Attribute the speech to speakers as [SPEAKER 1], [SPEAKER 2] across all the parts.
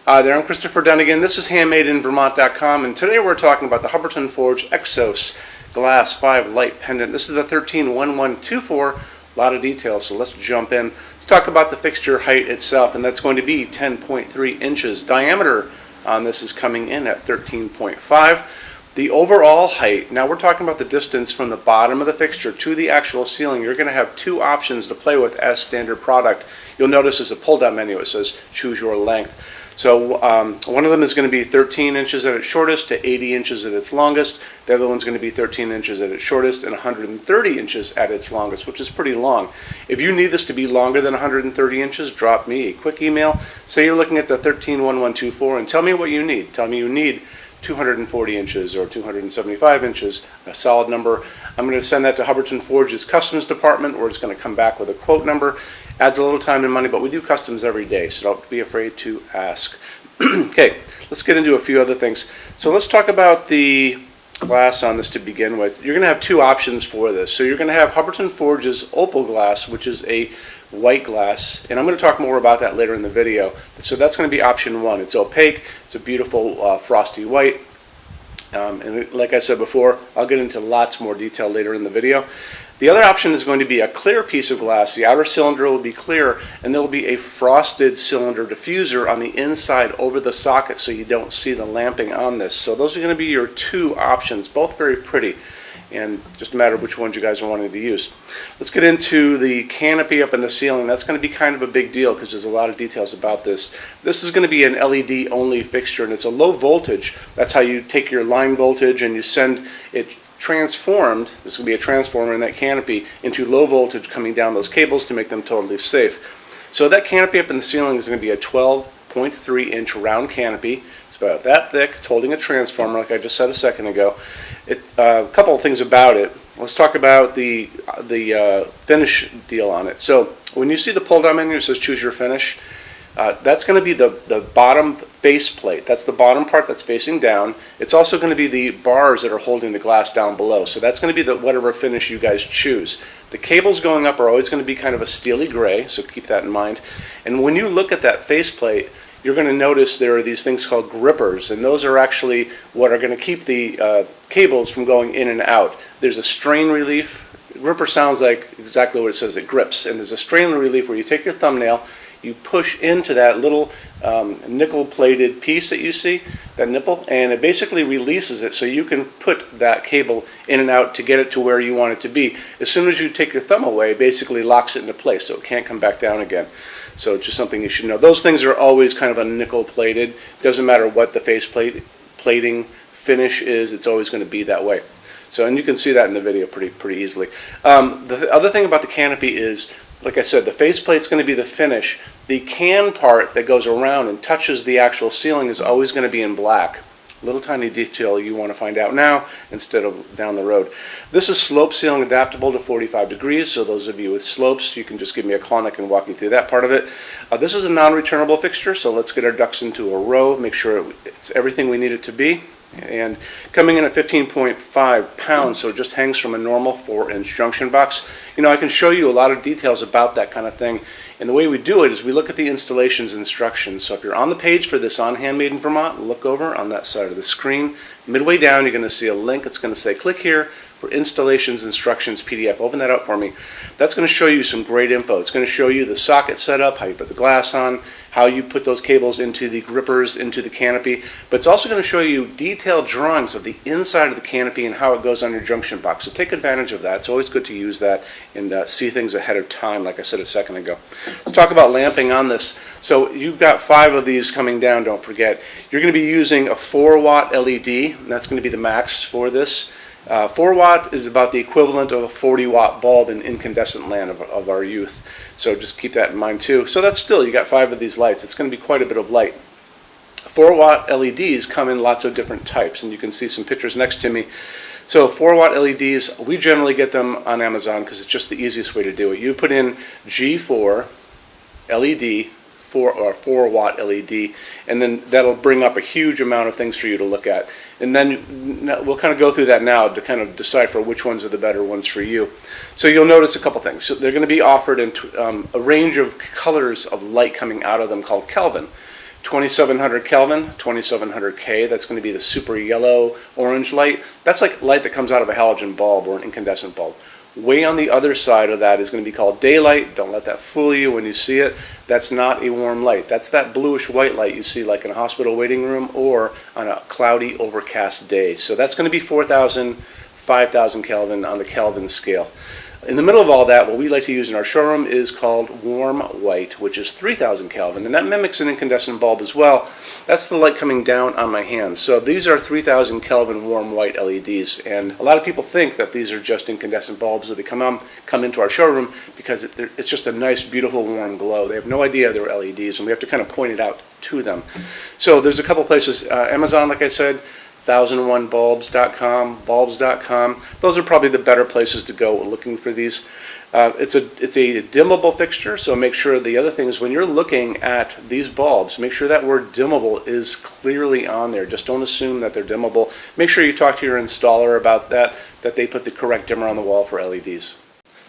[SPEAKER 1] Hi there, I'm Christopher Dunnigan. This is HandmadeInVermont.com, and today we're talking about the Hubbardton Forge Exos Glass 5 Light Pendant. This is a 131124, a lot of details, so let's jump in. Let's talk about the fixture height itself, and that's going to be 10.3 inches. Diameter on this is coming in at 13.5. The overall height, now we're talking about the distance from the bottom of the fixture to the actual ceiling. You're going to have two options to play with as standard product. You'll notice there's a pull-down menu. It says choose your length. So one of them is going to be 13 inches at its shortest to 80 inches at its longest. The other one's going to be 13 inches at its shortest and 130 inches at its longest, which is pretty long. If you need this to be longer than 130 inches, drop me a quick email. Say you're looking at the 131124 and tell me what you need. Tell me you need 240 inches or 275 inches, a solid number. I'm going to send that to Hubbardton Forge's customs department, where it's going to come back with a quote number. Adds a little time and money, but we do customs every day, so don't be afraid to ask. Okay, let's get into a few other things. So let's talk about the glass on this to begin with. You're going to have two options for this. So you're going to have Hubbardton Forge's opal glass, which is a white glass, and I'm going to talk more about that later in the video. So that's going to be option one. It's opaque, it's a beautiful frosty white, and like I said before, I'll get into lots more detail later in the video. The other option is going to be a clear piece of glass. The outer cylinder will be clear, and there will be a frosted cylinder diffuser on the inside over the socket, so you don't see the lamping on this. So those are going to be your two options, both very pretty, and just a matter of which ones you guys are wanting to use. Let's get into the canopy up in the ceiling. That's going to be kind of a big deal because there's a lot of details about this. This is going to be an LED only fixture, and it's a low voltage. That's how you take your line voltage and you send it transformed, this will be a transformer in that canopy, into low voltage coming down those cables to make them totally safe. So that canopy up in the ceiling is going to be a 12.3 inch round canopy. It's about that thick. It's holding a transformer like I just said a second ago. A couple of things about it. Let's talk about the finish deal on it. So when you see the pull down menu, it says choose your finish. That's going to be the bottom face plate. That's the bottom part that's facing down. It's also going to be the bars that are holding the glass down below. So that's going to be whatever finish you guys choose. The cables going up are always going to be kind of a steely gray, so keep that in mind. And when you look at that face plate, you're going to notice there are these things called grippers, and those are actually what are going to keep the cables from going in and out. There's a strain relief. Gripper sounds like exactly what it says, it grips. And there's a strain relief where you take your thumbnail, you push into that little nickel-plated piece that you see, that nipple, and it basically releases it so you can put that cable in and out to get it to where you want it to be. As soon as you take your thumb away, it basically locks it into place so it can't come back down again. So it's just something you should know. Those things are always kind of a nickel-plated. Doesn't matter what the face plating finish is, it's always going to be that way. So, and you can see that in the video pretty easily. The other thing about the canopy is, like I said, the faceplate's going to be the finish. The can part that goes around and touches the actual ceiling is always going to be in black. Little tiny detail you want to find out now instead of down the road. This is slope ceiling adaptable to 45 degrees, so those of you with slopes, you can just give me a call and I can walk you through that part of it. This is a non-returnable fixture, so let's get our ducks into a row, make sure it's everything we need it to be. And coming in at 15.5 pounds, so it just hangs from a normal 4-inch junction box. You know, I can show you a lot of details about that kind of thing. And the way we do it is we look at the installations instructions. So if you're on the page for this on Handmade in Vermont, look over on that side of the screen. Midway down, you're going to see a link. It's going to say click here for installations instructions PDF. Open that up for me. That's going to show you some great info. It's going to show you the socket setup, how you put the glass on, how you put those cables into the grippers, into the canopy. But it's also going to show you detailed drawings of the inside of the canopy and how it goes on your junction box. So take advantage of that. It's always good to use that and see things ahead of time, like I said a second ago. Let's talk about lamping on this. So you've got 5 of these coming down, don't forget. You're going to be using a 4-watt LED, and that's going to be the max for this. 4-watt is about the equivalent of a 40-watt bulb in incandescent land of our youth. So just keep that in mind too. So that's still, you got 5 of these lights. It's going to be quite a bit of light. 4-watt LEDs come in lots of different types, and you can see some pictures next to me. So 4-watt LEDs, we generally get them on Amazon because it's just the easiest way to do it. You put in G4 LED, 4-watt LED, and then that'll bring up a huge amount of things for you to look at. And then we'll kind of go through that now to kind of decipher which ones are the better ones for you. So you'll notice a couple things. So they're going to be offered in a range of colors of light coming out of them called Kelvin. 2700 Kelvin, 2700K, that's going to be the super yellow orange light. That's like light that comes out of a halogen bulb or an incandescent bulb. Way on the other side of that is going to be called daylight. Don't let that fool you when you see it. That's not a warm light. That's that bluish white light you see like in a hospital waiting room or on a cloudy, overcast day. So that's going to be 4,000, 5,000 Kelvin on the Kelvin scale. In the middle of all that, what we like to use in our showroom is called warm white, which is 3,000 Kelvin, and that mimics an incandescent bulb as well. That's the light coming down on my hands. So these are 3,000 Kelvin warm white LEDs, and a lot of people think that these are just incandescent bulbs, that they come into our showroom because it's just a nice, beautiful, warm glow. They have no idea they're LEDs, and we have to kind of point it out to them. So there's a couple places. Amazon, like I said, 1001bulbs.com, bulbs.com. Those are probably the better places to go looking for these. It's a dimmable fixture, so make sure the other thing is when you're looking at these bulbs, make sure that word dimmable is clearly on there. Just don't assume that they're dimmable. Make sure you talk to your installer about that they put the correct dimmer on the wall for LEDs.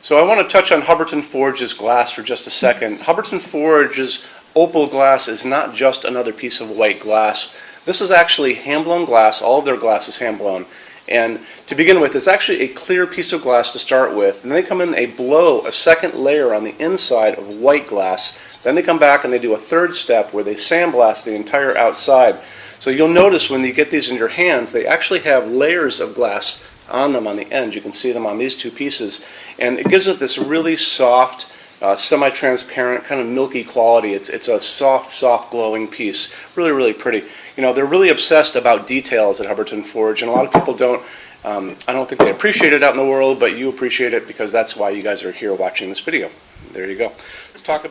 [SPEAKER 1] So I want to touch on Hubbardton Forge's glass for just a second. Hubbardton Forge's opal glass is not just another piece of white glass. This is actually hand-blown glass. All of their glass is hand-blown. And to begin with, it's actually a clear piece of glass to start with. And then they come in, they blow a second layer on the inside of white glass. Then they come back and they do a third step where they sandblast the entire outside. So you'll notice when you get these in your hands, they actually have layers of glass on them on the end. You can see them on these two pieces. And it gives it this really soft, semi-transparent, kind of milky quality. It's a soft glowing piece. Really, really pretty. You know, they're really obsessed about details at Hubbardton Forge, and a lot of people don't. I don't think they appreciate it out in the world, but you appreciate it because that's why you guys are here watching this video. There you go.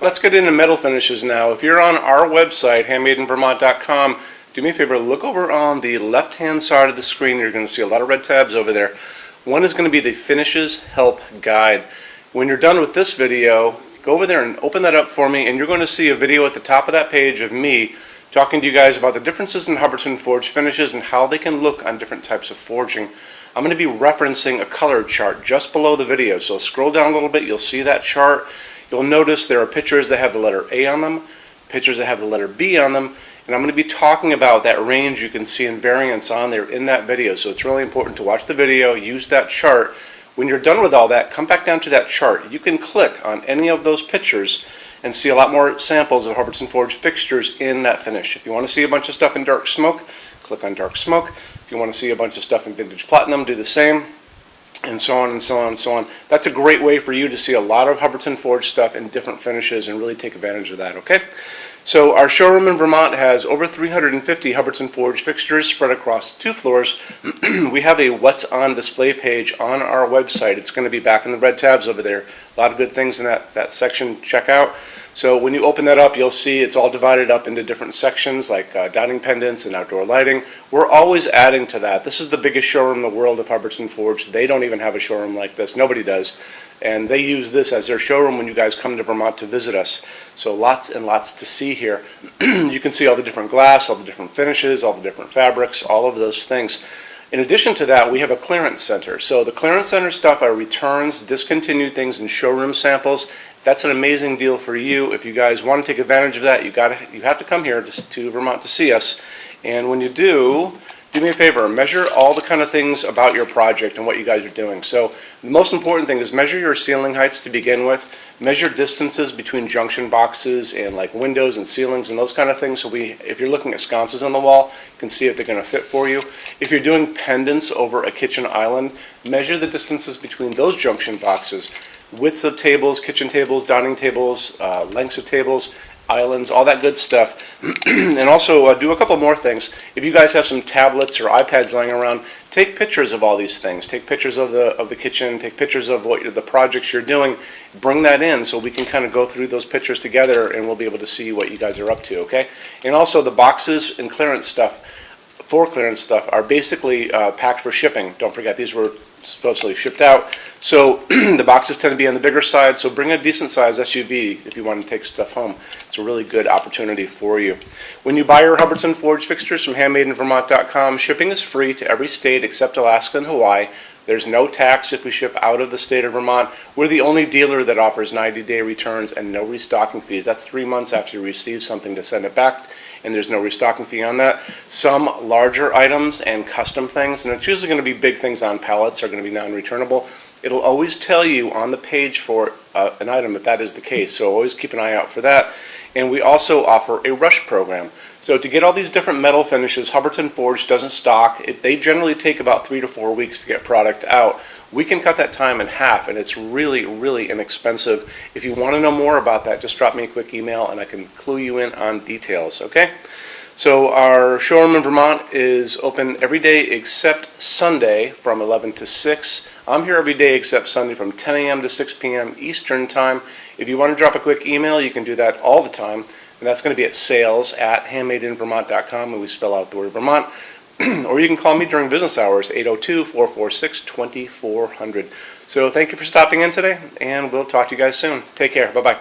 [SPEAKER 1] Let's get into metal finishes now. If you're on our website, HandmadeInVermont.com, do me a favor, look over on the left-hand side of the screen. You're going to see a lot of red tabs over there. One is going to be the Finishes Help Guide. When you're done with this video, go over there and open that up for me, and you're going to see a video at the top of that page of me talking to you guys about the differences in Hubbardton Forge finishes and how they can look on different types of forging. I'm going to be referencing a color chart just below the video, so scroll down a little bit, you'll see that chart. You'll notice there are pictures that have the letter A on them, pictures that have the letter B on them, and I'm going to be talking about that range you can see in variance on there in that video. So it's really important to watch the video, use that chart. When you're done with all that, come back down to that chart. You can click on any of those pictures and see a lot more samples of Hubbardton Forge fixtures in that finish. If you want to see a bunch of stuff in dark smoke, click on dark smoke. If you want to see a bunch of stuff in vintage platinum, do the same, and so on and so on and so on. That's a great way for you to see a lot of Hubbardton Forge stuff in different finishes and really take advantage of that, okay? So our showroom in Vermont has over 350 Hubbardton Forge fixtures spread across 2 floors. We have a What's On display page on our website. It's going to be back in the red tabs over there. A lot of good things in that section. Check out. So when you open that up, you'll see it's all divided up into different sections like dining pendants and outdoor lighting. We're always adding to that. This is the biggest showroom in the world of Hubbardton Forge. They don't even have a showroom like this. Nobody does. And they use this as their showroom when you guys come to Vermont to visit us. So lots and lots to see here. You can see all the different glass, all the different finishes, all the different fabrics, all of those things. In addition to that, we have a clearance center. So the clearance center stuff are returns, discontinued things, and showroom samples. That's an amazing deal for you. If you guys want to take advantage of that, you have to come here to Vermont to see us. And when you do me a favor, measure all the kind of things about your project and what you guys are doing. So the most important thing is measure your ceiling heights to begin with. Measure distances between junction boxes and like windows and ceilings and those kind of things. So if you're looking at sconces on the wall, you can see if they're going to fit for you. If you're doing pendants over a kitchen island, measure the distances between those junction boxes. Widths of tables, kitchen tables, dining tables, lengths of tables, islands, all that good stuff. And also do a couple more things. If you guys have some tablets or iPads lying around, take pictures of all these things. Take pictures of the kitchen, take pictures of the projects you're doing. Bring that in so we can kind of go through those pictures together and we'll be able to see what you guys are up to, okay? And also the boxes and clearance stuff, for clearance stuff, are basically packed for shipping. Don't forget, these were supposedly shipped out. So the boxes tend to be on the bigger side, so bring a decent size SUV if you want to take stuff home. It's a really good opportunity for you. When you buy your Hubbardton Forge fixtures from HandmadeInVermont.com, shipping is free to every state except Alaska and Hawaii. There's no tax if we ship out of the state of Vermont. We're the only dealer that offers 90-day returns and no restocking fees. That's 3 months after you receive something to send it back. and there's no restocking fee on that. Some larger items and custom things, and it's usually going to be big things on pallets, are going to be non-returnable. It'll always tell you on the page for an item if that is the case, so always keep an eye out for that. And we also offer a rush program. So to get all these different metal finishes, Hubbardton Forge doesn't stock. They generally take about 3 to 4 weeks to get product out. We can cut that time in half, and it's really, really inexpensive. If you want to know more about that, just drop me a quick email and I can clue you in on details, okay? So our showroom in Vermont is open every day except Sunday from 11 to 6. I'm here every day except Sunday from 10 a.m. to 6 p.m. Eastern Time. If you want to drop a quick email, you can do that all the time, and that's going to be at sales@HandmadeInVermont.com, and we spell out the word Vermont. Or you can call me during business hours, 802-446-2400. So thank you for stopping in today, and we'll talk to you guys soon. Take care. Bye-bye.